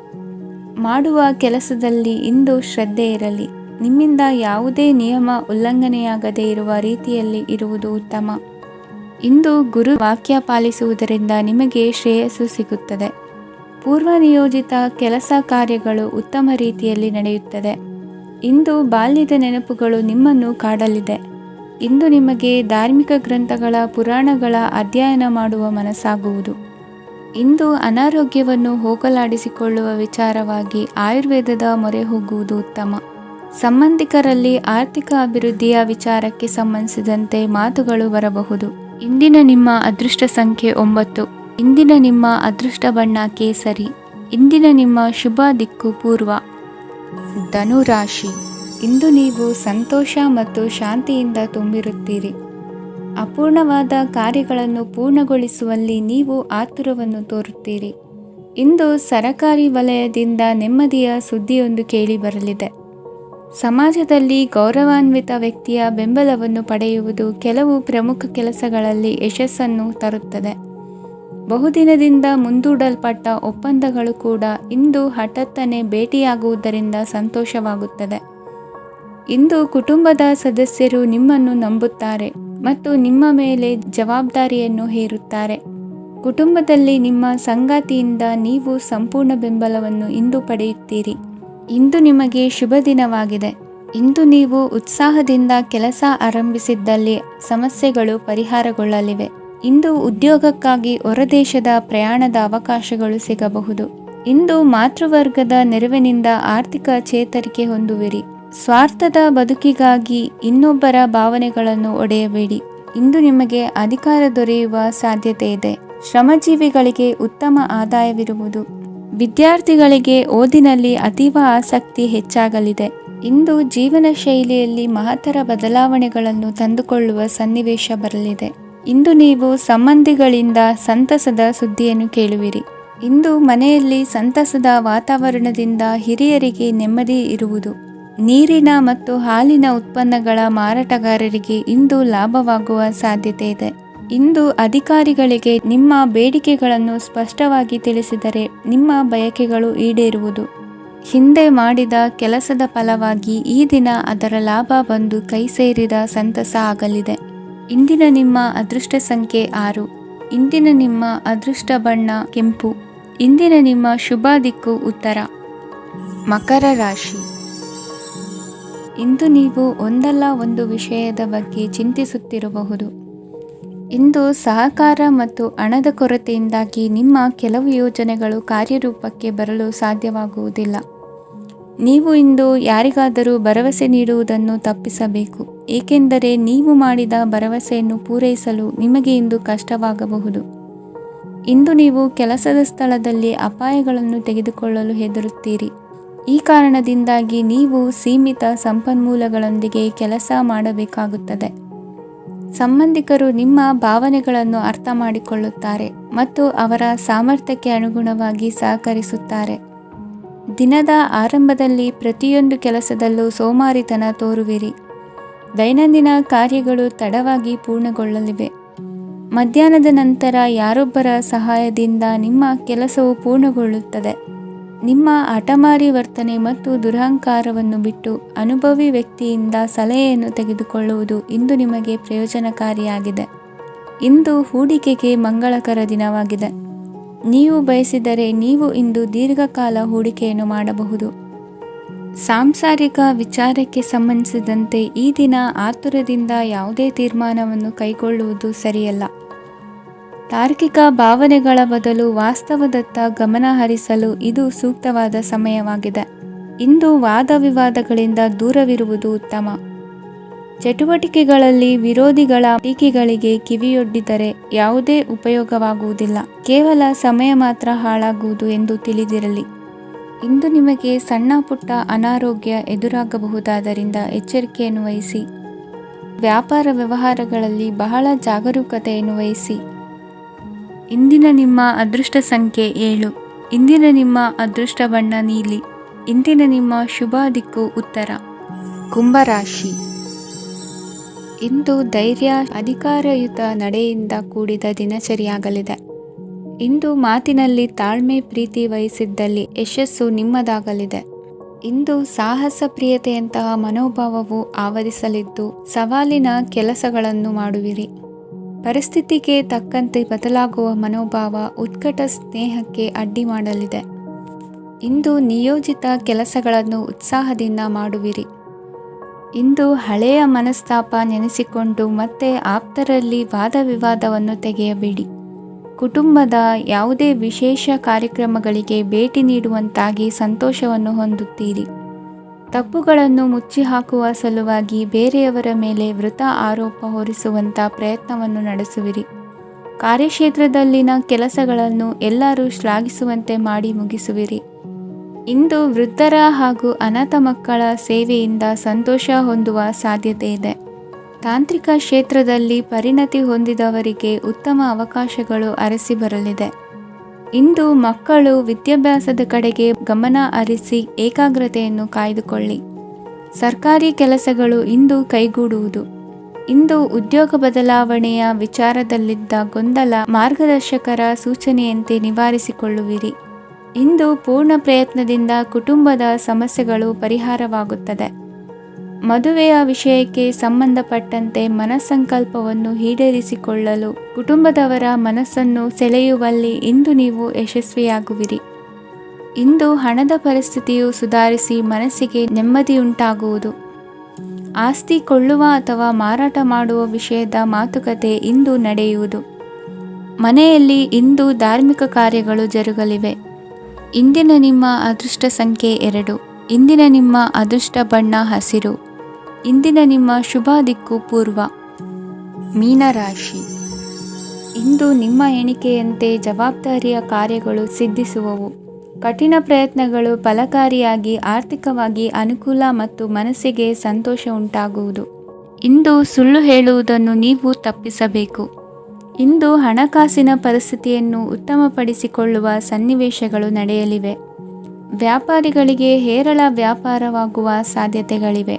ಮಾಡುವ ಕೆಲಸದಲ್ಲಿ ಇಂದು ಶ್ರದ್ಧೆ ಇರಲಿ. ನಿಮ್ಮಿಂದ ಯಾವುದೇ ನಿಯಮ ಉಲ್ಲಂಘನೆಯಾಗದೇ ಇರುವ ರೀತಿಯಲ್ಲಿ ಇರುವುದು ಉತ್ತಮ. ಇಂದು ಗುರು ವಾಕ್ಯ ಪಾಲಿಸುವುದರಿಂದ ನಿಮಗೆ ಶ್ರೇಯಸ್ಸು ಸಿಗುತ್ತದೆ. ಪೂರ್ವ ನಿಯೋಜಿತ ಕೆಲಸ ಕಾರ್ಯಗಳು ಉತ್ತಮ ರೀತಿಯಲ್ಲಿ ನಡೆಯುತ್ತದೆ. ಇಂದು ಬಾಲ್ಯದ ನೆನಪುಗಳು ನಿಮ್ಮನ್ನು ಕಾಡಲಿದೆ. ಇಂದು ನಿಮಗೆ ಧಾರ್ಮಿಕ ಗ್ರಂಥಗಳ ಪುರಾಣಗಳ ಅಧ್ಯಯನ ಮಾಡುವ ಮನಸ್ಸಾಗುವುದು. ಇಂದು ಅನಾರೋಗ್ಯವನ್ನು ಹೋಗಲಾಡಿಸಿಕೊಳ್ಳುವ ವಿಚಾರವಾಗಿ ಆಯುರ್ವೇದದ ಮೊರೆ ಹೋಗುವುದು ಉತ್ತಮ. ಸಂಬಂಧಿಕರಲ್ಲಿ ಆರ್ಥಿಕ ಅಭಿವೃದ್ಧಿಯ ವಿಚಾರಕ್ಕೆ ಸಂಬಂಧಿಸಿದಂತೆ ಮಾತುಗಳು ಬರಬಹುದು. ಇಂದಿನ ನಿಮ್ಮ ಅದೃಷ್ಟ ಸಂಖ್ಯೆ 9. ಇಂದಿನ ನಿಮ್ಮ ಅದೃಷ್ಟ ಬಣ್ಣ ಕೇಸರಿ. ಇಂದಿನ ನಿಮ್ಮ ಶುಭ ದಿಕ್ಕು ಪೂರ್ವ. ಧನುರಾಶಿ. ಇಂದು ನೀವು ಸಂತೋಷ ಮತ್ತು ಶಾಂತಿಯಿಂದ ತುಂಬಿರುತ್ತೀರಿ. ಅಪೂರ್ಣವಾದ ಕಾರ್ಯಗಳನ್ನು ಪೂರ್ಣಗೊಳಿಸುವಲ್ಲಿ ನೀವು ಆತುರವನ್ನು ತೋರುತ್ತೀರಿ. ಇಂದು ಸರಕಾರಿ ವಲಯದಿಂದ ನೆಮ್ಮದಿಯ ಸುದ್ದಿಯೊಂದು ಕೇಳಿ ಬರಲಿದೆ. ಸಮಾಜದಲ್ಲಿ ಗೌರವಾನ್ವಿತ ವ್ಯಕ್ತಿಯ ಬೆಂಬಲವನ್ನು ಪಡೆಯುವುದು ಕೆಲವು ಪ್ರಮುಖ ಕೆಲಸಗಳಲ್ಲಿ ಯಶಸ್ಸನ್ನು ತರುತ್ತದೆ. ಬಹುದಿನದಿಂದ ಮುಂದೂಡಲ್ಪಟ್ಟ ಒಪ್ಪಂದಗಳು ಕೂಡ ಇಂದು ಹಠಾತ್ತನೆ ಭೇಟಿಯಾಗುವುದರಿಂದ ಸಂತೋಷವಾಗುತ್ತದೆ. ಇಂದು ಕುಟುಂಬದ ಸದಸ್ಯರು ನಿಮ್ಮನ್ನು ನಂಬುತ್ತಾರೆ ಮತ್ತು ನಿಮ್ಮ ಮೇಲೆ ಜವಾಬ್ದಾರಿಯನ್ನು ಹೇರುತ್ತಾರೆ. ಕುಟುಂಬದಲ್ಲಿ ನಿಮ್ಮ ಸಂಗಾತಿಯಿಂದ ನೀವು ಸಂಪೂರ್ಣ ಬೆಂಬಲವನ್ನು ಇಂದು ಪಡೆಯುತ್ತೀರಿ. ಇಂದು ನಿಮಗೆ ಶುಭ ದಿನವಾಗಿದೆ. ಇಂದು ನೀವು ಉತ್ಸಾಹದಿಂದ ಕೆಲಸ ಆರಂಭಿಸಿದ್ದಲ್ಲಿ ಸಮಸ್ಯೆಗಳು ಪರಿಹಾರಗೊಳ್ಳಲಿವೆ. ಇಂದು ಉದ್ಯೋಗಕ್ಕಾಗಿ ಹೊರದೇಶದ ಪ್ರಯಾಣದ ಅವಕಾಶಗಳು ಸಿಗಬಹುದು. ಇಂದು ಮಾತೃವರ್ಗದ ನೆರವಿನಿಂದ ಆರ್ಥಿಕ ಚೇತರಿಕೆ ಹೊಂದುವಿರಿ. ಸ್ವಾರ್ಥದ ಬದುಕಿಗಾಗಿ ಇನ್ನೊಬ್ಬರ ಭಾವನೆಗಳನ್ನು ಒಡೆಯಬೇಡಿ. ಇಂದು ನಿಮಗೆ ಅಧಿಕಾರ ದೊರೆಯುವ ಸಾಧ್ಯತೆ ಇದೆ. ಶ್ರಮಜೀವಿಗಳಿಗೆ ಉತ್ತಮ ಆದಾಯವಿರುವುದು. ವಿದ್ಯಾರ್ಥಿಗಳಿಗೆ ಓದಿನಲ್ಲಿ ಅತೀವ ಆಸಕ್ತಿ ಹೆಚ್ಚಾಗಲಿದೆ. ಇಂದು ಜೀವನ ಶೈಲಿಯಲ್ಲಿ ಮಹತ್ತರ ಬದಲಾವಣೆಗಳನ್ನು ತಂದುಕೊಳ್ಳುವ ಸನ್ನಿವೇಶ ಬರಲಿದೆ. ಇಂದು ನೀವು ಸಂಬಂಧಿಗಳಿಂದ ಸಂತಸದ ಸುದ್ದಿಯನ್ನು ಕೇಳುವಿರಿ. ಇಂದು ಮನೆಯಲ್ಲಿ ಸಂತಸದ ವಾತಾವರಣದಿಂದ ಹಿರಿಯರಿಗೆ ನೆಮ್ಮದಿ ಇರುವುದು. ನೀರಿನ ಮತ್ತು ಹಾಲಿನ ಉತ್ಪನ್ನಗಳ ಮಾರಾಟಗಾರರಿಗೆ ಇಂದು ಲಾಭವಾಗುವ ಸಾಧ್ಯತೆ ಇದೆ. ಇಂದು ಅಧಿಕಾರಿಗಳಿಗೆ ನಿಮ್ಮ ಬೇಡಿಕೆಗಳನ್ನು ಸ್ಪಷ್ಟವಾಗಿ ತಿಳಿಸಿದರೆ ನಿಮ್ಮ ಬಯಕೆಗಳು ಈಡೇರುವುದು. ಹಿಂದೆ ಮಾಡಿದ ಕೆಲಸದ ಫಲವಾಗಿ ಈ ದಿನ ಅದರ ಲಾಭ ಬಂದು ಕೈ ಸೇರಿದ ಸಂತಸ ಆಗಲಿದೆ. ಇಂದಿನ ನಿಮ್ಮ ಅದೃಷ್ಟ ಸಂಖ್ಯೆ 6. ಇಂದಿನ ನಿಮ್ಮ ಅದೃಷ್ಟ ಬಣ್ಣ ಕೆಂಪು. ಇಂದಿನ ನಿಮ್ಮ ಶುಭ ದಿಕ್ಕು ಉತ್ತರ. ಮಕರ ರಾಶಿ. ಇಂದು ನೀವು ಒಂದಲ್ಲ ಒಂದು ವಿಷಯದ ಬಗ್ಗೆ ಚಿಂತಿಸುತ್ತಿರಬಹುದು. ಇಂದು ಸಹಕಾರ ಮತ್ತು ಹಣದ ಕೊರತೆಯಿಂದಾಗಿ ನಿಮ್ಮ ಕೆಲವು ಯೋಜನೆಗಳು ಕಾರ್ಯರೂಪಕ್ಕೆ ಬರಲು ಸಾಧ್ಯವಾಗುವುದಿಲ್ಲ. ನೀವು ಇಂದು ಯಾರಿಗಾದರೂ ಭರವಸೆ ನೀಡುವುದನ್ನು ತಪ್ಪಿಸಬೇಕು, ಏಕೆಂದರೆ ನೀವು ಮಾಡಿದ ಭರವಸೆಯನ್ನು ಪೂರೈಸಲು ನಿಮಗೆ ಇಂದು ಕಷ್ಟವಾಗಬಹುದು. ಇಂದು ನೀವು ಕೆಲಸದ ಸ್ಥಳದಲ್ಲಿ ಅಪಾಯಗಳನ್ನು ತೆಗೆದುಕೊಳ್ಳಲು ಹೆದರುತ್ತೀರಿ. ಈ ಕಾರಣದಿಂದಾಗಿ ನೀವು ಸೀಮಿತ ಸಂಪನ್ಮೂಲಗಳೊಂದಿಗೆ ಕೆಲಸ ಮಾಡಬೇಕಾಗುತ್ತದೆ. ಸಂಬಂಧಿಕರು ನಿಮ್ಮ ಭಾವನೆಗಳನ್ನು ಅರ್ಥ ಮಾಡಿಕೊಳ್ಳುತ್ತಾರೆ ಮತ್ತು ಅವರ ಸಾಮರ್ಥ್ಯಕ್ಕೆ ಅನುಗುಣವಾಗಿ ಸಹಕರಿಸುತ್ತಾರೆ. ದಿನದ ಆರಂಭದಲ್ಲಿ ಪ್ರತಿಯೊಂದು ಕೆಲಸದಲ್ಲೂ ಸೋಮಾರಿತನ ತೋರುವಿರಿ. ದೈನಂದಿನ ಕಾರ್ಯಗಳು ತಡವಾಗಿ ಪೂರ್ಣಗೊಳ್ಳಲಿವೆ. ಮಧ್ಯಾಹ್ನದ ನಂತರ ಯಾರೊಬ್ಬರ ಸಹಾಯದಿಂದ ನಿಮ್ಮ ಕೆಲಸವು ಪೂರ್ಣಗೊಳ್ಳುತ್ತದೆ. ನಿಮ್ಮ ಹಠಮಾರಿ ವರ್ತನೆ ಮತ್ತು ದುರಹಂಕಾರವನ್ನು ಬಿಟ್ಟು ಅನುಭವಿ ವ್ಯಕ್ತಿಯಿಂದ ಸಲಹೆಯನ್ನು ತೆಗೆದುಕೊಳ್ಳುವುದು ಇಂದು ನಿಮಗೆ ಪ್ರಯೋಜನಕಾರಿಯಾಗಿದೆ. ಇಂದು ಹೂಡಿಕೆಗೆ ಮಂಗಳಕರ ದಿನವಾಗಿದೆ. ನೀವು ಬಯಸಿದರೆ ನೀವು ಇಂದು ದೀರ್ಘಕಾಲ ಹೂಡಿಕೆಯನ್ನು ಮಾಡಬಹುದು. ಸಾಂಸಾರಿಕ ವಿಚಾರಕ್ಕೆ ಸಂಬಂಧಿಸಿದಂತೆ ಈ ದಿನ ಆತುರದಿಂದ ಯಾವುದೇ ತೀರ್ಮಾನವನ್ನು ಕೈಗೊಳ್ಳುವುದು ಸರಿಯಲ್ಲ. ತಾರ್ಕಿಕ ಭಾವನೆಗಳ ಬದಲು ವಾಸ್ತವದತ್ತ ಗಮನ ಹರಿಸಲು ಇದು ಸೂಕ್ತವಾದ ಸಮಯವಾಗಿದೆ. ಇಂದು ವಾದ ವಿವಾದಗಳಿಂದ ದೂರವಿರುವುದು ಉತ್ತಮ. ಚಟುವಟಿಕೆಗಳಲ್ಲಿ ವಿರೋಧಿಗಳ ಟೀಕೆಗಳಿಗೆ ಕಿವಿಯೊಡ್ಡಿದರೆ ಯಾವುದೇ ಉಪಯೋಗವಾಗುವುದಿಲ್ಲ. ಕೇವಲ ಸಮಯ ಮಾತ್ರ ಹಾಳಾಗುವುದು ಎಂದು ತಿಳಿದಿರಲಿ. ಇಂದು ನಿಮಗೆ ಸಣ್ಣ ಪುಟ್ಟ ಅನಾರೋಗ್ಯ ಎದುರಾಗಬಹುದಾದ್ದರಿಂದ ಎಚ್ಚರಿಕೆಯನ್ನು ವಹಿಸಿ. ವ್ಯಾಪಾರ ವ್ಯವಹಾರಗಳಲ್ಲಿ ಬಹಳ ಜಾಗರೂಕತೆಯನ್ನು ವಹಿಸಿ. ಇಂದಿನ ನಿಮ್ಮ ಅದೃಷ್ಟ ಸಂಖ್ಯೆ 7. ಇಂದಿನ ನಿಮ್ಮ ಅದೃಷ್ಟ ಬಣ್ಣ ನೀಲಿ. ಇಂದಿನ ನಿಮ್ಮ ಶುಭ ದಿಕ್ಕು ಉತ್ತರ. ಕುಂಭರಾಶಿ. ಇಂದು ಧೈರ್ಯ, ಅಧಿಕಾರಯುತ ನಡೆಯಿಂದ ಕೂಡಿದ ದಿನಚರಿಯಾಗಲಿದೆ. ಇಂದು ಮಾತಿನಲ್ಲಿ ತಾಳ್ಮೆ, ಪ್ರೀತಿ ವಹಿಸಿದ್ದಲ್ಲಿ ಯಶಸ್ಸು ನಿಮ್ಮದಾಗಲಿದೆ. ಇಂದು ಸಾಹಸ ಪ್ರಿಯತೆಯಂತಹ ಮನೋಭಾವವು ಆವರಿಸಲಿದ್ದು ಸವಾಲಿನ ಕೆಲಸಗಳನ್ನು ಮಾಡುವಿರಿ. ಪರಿಸ್ಥಿತಿಗೆ ತಕ್ಕಂತೆ ಬದಲಾಗುವ ಮನೋಭಾವ ಉತ್ಕಟ ಸ್ನೇಹಕ್ಕೆ ಅಡ್ಡಿ ಮಾಡಲಿದೆ. ಇಂದು ನಿಯೋಜಿತ ಕೆಲಸಗಳನ್ನು ಉತ್ಸಾಹದಿಂದ ಮಾಡುವಿರಿ. ಇಂದು ಹಳೆಯ ಮನಸ್ತಾಪ ನೆನೆಸಿಕೊಂಡು ಮತ್ತೆ ಆಪ್ತರಲ್ಲಿ ವಾದ ವಿವಾದವನ್ನು ತೆಗೆಯಬೇಡಿ. ಕುಟುಂಬದ ಯಾವುದೇ ವಿಶೇಷ ಕಾರ್ಯಕ್ರಮಗಳಿಗೆ ಭೇಟಿ ನೀಡುವಂತಾಗಿ ಸಂತೋಷವನ್ನು ಹೊಂದುತ್ತೀರಿ. ತಪ್ಪುಗಳನ್ನು ಮುಚ್ಚಿಹಾಕುವ ಸಲುವಾಗಿ ಬೇರೆಯವರ ಮೇಲೆ ವೃಥಾ ಆರೋಪ ಹೊರಿಸುವಂಥ ಪ್ರಯತ್ನವನ್ನು ನಡೆಸುವಿರಿ. ಕಾರ್ಯಕ್ಷೇತ್ರದಲ್ಲಿನ ಕೆಲಸಗಳನ್ನು ಎಲ್ಲರೂ ಶ್ಲಾಘಿಸುವಂತೆ ಮಾಡಿ ಮುಗಿಸುವಿರಿ. ಇಂದು ವೃದ್ಧರ ಹಾಗೂ ಅನಾಥ ಮಕ್ಕಳ ಸೇವೆಯಿಂದ ಸಂತೋಷ ಹೊಂದುವ ಸಾಧ್ಯತೆ ಇದೆ. ತಾಂತ್ರಿಕ ಕ್ಷೇತ್ರದಲ್ಲಿ ಪರಿಣತಿ ಹೊಂದಿದವರಿಗೆ ಉತ್ತಮ ಅವಕಾಶಗಳು ಅರಸಿ ಬರಲಿದೆ. ಇಂದು ಮಕ್ಕಳು ವಿದ್ಯಾಭ್ಯಾಸದ ಕಡೆಗೆ ಗಮನ ಹರಿಸಿ ಏಕಾಗ್ರತೆಯನ್ನು ಕಾಯ್ದುಕೊಳ್ಳಿ. ಸರ್ಕಾರಿ ಕೆಲಸಗಳು ಇಂದು ಕೈಗೂಡುವುದು. ಇಂದು ಉದ್ಯೋಗ ಬದಲಾವಣೆಯ ವಿಚಾರದಲ್ಲಿದ್ದ ಗೊಂದಲ ಮಾರ್ಗದರ್ಶಕರ ಸೂಚನೆಯಂತೆ ನಿವಾರಿಸಿಕೊಳ್ಳುವಿರಿ. ಇಂದು ಪೂರ್ಣ ಪ್ರಯತ್ನದಿಂದ ಕುಟುಂಬದ ಸಮಸ್ಯೆಗಳು ಪರಿಹಾರವಾಗುತ್ತದೆ. ಮದುವೆಯ ವಿಷಯಕ್ಕೆ ಸಂಬಂಧಪಟ್ಟಂತೆ ಮನಸ್ಸಂಕಲ್ಪವನ್ನು ಈಡೇರಿಸಿಕೊಳ್ಳಲು ಕುಟುಂಬದವರ ಮನಸ್ಸನ್ನು ಸೆಳೆಯುವಲ್ಲಿ ಇಂದು ನೀವು ಯಶಸ್ವಿಯಾಗುವಿರಿ. ಇಂದು ಹಣದ ಪರಿಸ್ಥಿತಿಯು ಸುಧಾರಿಸಿ ಮನಸ್ಸಿಗೆ ನೆಮ್ಮದಿಯುಂಟಾಗುವುದು. ಆಸ್ತಿ ಕೊಳ್ಳುವ ಅಥವಾ ಮಾರಾಟ ಮಾಡುವ ವಿಷಯದ ಮಾತುಕತೆ ಇಂದು ನಡೆಯುವುದು. ಮನೆಯಲ್ಲಿ ಇಂದು ಧಾರ್ಮಿಕ ಕಾರ್ಯಗಳು ಜರುಗಲಿವೆ. ಇಂದಿನ ನಿಮ್ಮ ಅದೃಷ್ಟ ಸಂಖ್ಯೆ 2. ಇಂದಿನ ನಿಮ್ಮ ಅದೃಷ್ಟ ಬಣ್ಣ ಹಸಿರು. ಇಂದಿನ ನಿಮ್ಮ ಶುಭ ದಿಕ್ಕು ಪೂರ್ವ. ಮೀನರಾಶಿ. ಇಂದು ನಿಮ್ಮ ಎಣಿಕೆಯಂತೆ ಜವಾಬ್ದಾರಿಯ ಕಾರ್ಯಗಳು ಸಿದ್ಧಿಸುವವು. ಕಠಿಣ ಪ್ರಯತ್ನಗಳು ಫಲಕಾರಿಯಾಗಿ ಆರ್ಥಿಕವಾಗಿ ಅನುಕೂಲ ಮತ್ತು ಮನಸ್ಸಿಗೆ ಸಂತೋಷ ಉಂಟಾಗುವುದು. ಇಂದು ಸುಳ್ಳು ಹೇಳುವುದನ್ನು ನೀವು ತಪ್ಪಿಸಬೇಕು. ಇಂದು ಹಣಕಾಸಿನ ಪರಿಸ್ಥಿತಿಯನ್ನು ಉತ್ತಮಪಡಿಸಿಕೊಳ್ಳುವ ಸನ್ನಿವೇಶಗಳು ನಡೆಯಲಿವೆ. ವ್ಯಾಪಾರಿಗಳಿಗೆ ಹೇರಳ ವ್ಯಾಪಾರವಾಗುವ ಸಾಧ್ಯತೆಗಳಿವೆ.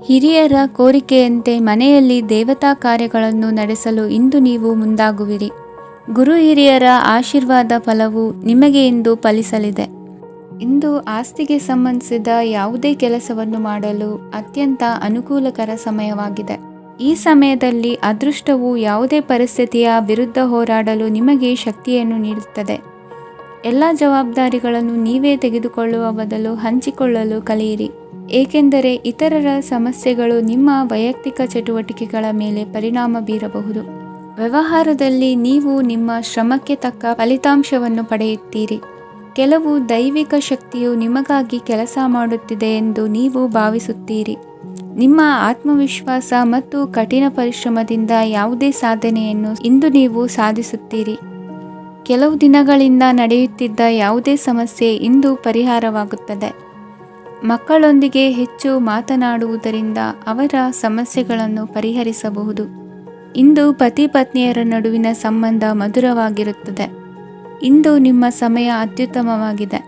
ಹಿರಿಯರ ಕೋರಿಕೆಯಂತೆ ಮನೆಯಲ್ಲಿ ದೇವತಾ ಕಾರ್ಯಗಳನ್ನು ನಡೆಸಲು ಇಂದು ನೀವು ಮುಂದಾಗುವಿರಿ. ಗುರು ಹಿರಿಯರ ಆಶೀರ್ವಾದ ಫಲವು ನಿಮಗೆ ಇಂದು ಫಲಿಸಲಿದೆ. ಇಂದು ಆಸ್ತಿಗೆ ಸಂಬಂಧಿಸಿದ ಯಾವುದೇ ಕೆಲಸವನ್ನು ಮಾಡಲು ಅತ್ಯಂತ ಅನುಕೂಲಕರ ಸಮಯವಾಗಿದೆ. ಈ ಸಮಯದಲ್ಲಿ ಅದೃಷ್ಟವು ಯಾವುದೇ ಪರಿಸ್ಥಿತಿಯ ವಿರುದ್ಧ ಹೋರಾಡಲು ನಿಮಗೆ ಶಕ್ತಿಯನ್ನು ನೀಡುತ್ತದೆ. ಎಲ್ಲ ಜವಾಬ್ದಾರಿಗಳನ್ನು ನೀವೇ ತೆಗೆದುಕೊಳ್ಳುವ ಬದಲು ಹಂಚಿಕೊಳ್ಳಲು ಕಲಿಯಿರಿ. ಏಕೆಂದರೆ ಇತರರ ಸಮಸ್ಯೆಗಳು ನಿಮ್ಮ ವೈಯಕ್ತಿಕ ಚಟುವಟಿಕೆಗಳ ಮೇಲೆ ಪರಿಣಾಮ ಬೀರಬಹುದು. ವ್ಯವಹಾರದಲ್ಲಿ ನೀವು ನಿಮ್ಮ ಶ್ರಮಕ್ಕೆ ತಕ್ಕ ಫಲಿತಾಂಶವನ್ನು ಪಡೆಯುತ್ತೀರಿ. ಕೆಲವು ದೈವಿಕ ಶಕ್ತಿಯು ನಿಮಗಾಗಿ ಕೆಲಸ ಮಾಡುತ್ತಿದೆ ಎಂದು ನೀವು ಭಾವಿಸುತ್ತೀರಿ. ನಿಮ್ಮ ಆತ್ಮವಿಶ್ವಾಸ ಮತ್ತು ಕಠಿಣ ಪರಿಶ್ರಮದಿಂದ ಯಾವುದೇ ಸಾಧನೆಯನ್ನು ಇಂದು ನೀವು ಸಾಧಿಸುತ್ತೀರಿ. ಕೆಲವು ದಿನಗಳಿಂದ ನಡೆಯುತ್ತಿದ್ದ ಯಾವುದೇ ಸಮಸ್ಯೆ ಇಂದು ಪರಿಹಾರವಾಗುತ್ತದೆ. ಮಕ್ಕಳೊಂದಿಗೆ ಹೆಚ್ಚು ಮಾತನಾಡುವುದರಿಂದ ಅವರ ಸಮಸ್ಯೆಗಳನ್ನು ಪರಿಹರಿಸಬಹುದು. ಇಂದು ಪತಿ ಪತ್ನಿಯರ ನಡುವಿನ ಸಂಬಂಧ ಮಧುರವಾಗಿರುತ್ತದೆ. ಇಂದು ನಿಮ್ಮ ಸಮಯ ಅತ್ಯುತ್ತಮವಾಗಿದೆ.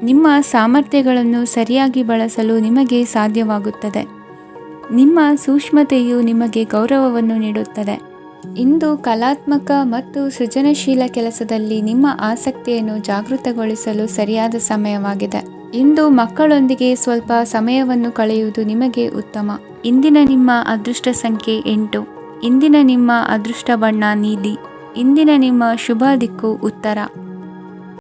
ನಿಮ್ಮ ಸಾಮರ್ಥ್ಯಗಳನ್ನು ಸರಿಯಾಗಿ ಬಳಸಲು ನಿಮಗೆ ಸಾಧ್ಯವಾಗುತ್ತದೆ. ನಿಮ್ಮ ಸೂಕ್ಷ್ಮತೆಯು ನಿಮಗೆ ಗೌರವವನ್ನು ನೀಡುತ್ತದೆ. ಇಂದು ಕಲಾತ್ಮಕ ಮತ್ತು ಸೃಜನಶೀಲ ಕೆಲಸದಲ್ಲಿ ನಿಮ್ಮ ಆಸಕ್ತಿಯನ್ನು ಜಾಗೃತಗೊಳಿಸಲು ಸರಿಯಾದ ಸಮಯವಾಗಿದೆ. ಇಂದು ಮಕ್ಕಳೊಂದಿಗೆ ಸ್ವಲ್ಪ ಸಮಯವನ್ನು ಕಳೆಯುವುದು ನಿಮಗೆ ಉತ್ತಮ. ಇಂದಿನ ನಿಮ್ಮ ಅದೃಷ್ಟ ಸಂಖ್ಯೆ 8. ಇಂದಿನ ನಿಮ್ಮ ಅದೃಷ್ಟ ಬಣ್ಣ ನೀಲಿ. ಇಂದಿನ ನಿಮ್ಮ ಶುಭ ದಿಕ್ಕು ಉತ್ತರ.